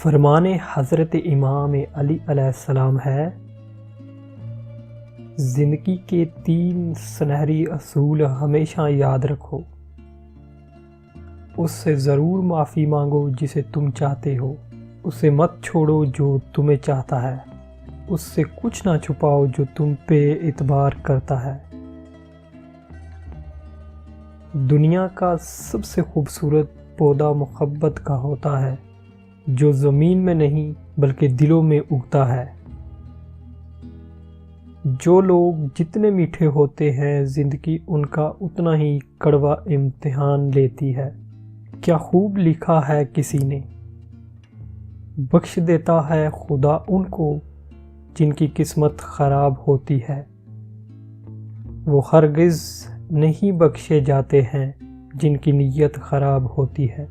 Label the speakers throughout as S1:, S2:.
S1: فرمان حضرت امام علی علیہ السلام ہے، زندگی کے 3 سنہری اصول ہمیشہ یاد رکھو۔ اس سے ضرور معافی مانگو جسے تم چاہتے ہو، اسے مت چھوڑو جو تمہیں چاہتا ہے، اس سے کچھ نہ چھپاؤ جو تم پہ اعتبار کرتا ہے۔ دنیا کا سب سے خوبصورت پودا محبت کا ہوتا ہے، جو زمین میں نہیں بلکہ دلوں میں اگتا ہے۔ جو لوگ جتنے میٹھے ہوتے ہیں، زندگی ان کا اتنا ہی کڑوا امتحان لیتی ہے۔ کیا خوب لکھا ہے کسی نے، بخش دیتا ہے خدا ان کو جن کی قسمت خراب ہوتی ہے، وہ ہرگز نہیں بخشے جاتے ہیں جن کی نیت خراب ہوتی ہے۔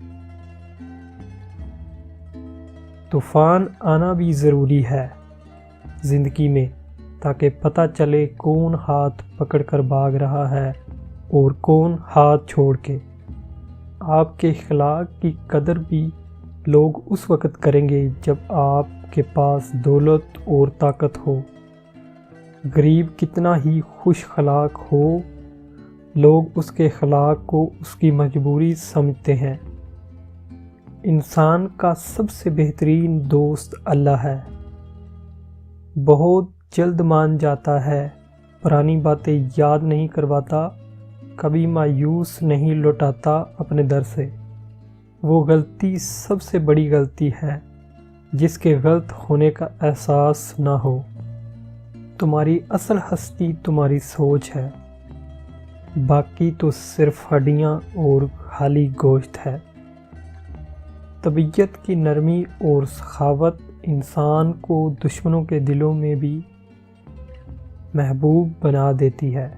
S1: طوفان آنا بھی ضروری ہے زندگی میں، تاکہ پتہ چلے کون ہاتھ پکڑ کر بھاگ رہا ہے اور کون ہاتھ چھوڑ کے۔ آپ کے اخلاق کی قدر بھی لوگ اس وقت کریں گے جب آپ کے پاس دولت اور طاقت ہو۔ غریب کتنا ہی خوش اخلاق ہو، لوگ اس کے اخلاق کو اس کی مجبوری سمجھتے ہیں۔ انسان کا سب سے بہترین دوست اللہ ہے۔ بہت جلد مان جاتا ہے، پرانی باتیں یاد نہیں کرواتا، کبھی مایوس نہیں لوٹاتا اپنے در سے۔ وہ غلطی سب سے بڑی غلطی ہے جس کے غلط ہونے کا احساس نہ ہو۔ تمہاری اصل ہستی تمہاری سوچ ہے، باقی تو صرف ہڈیاں اور خالی گوشت ہے۔ طبیعت کی نرمی اور سخاوت انسان کو دشمنوں کے دلوں میں بھی محبوب بنا دیتی ہے۔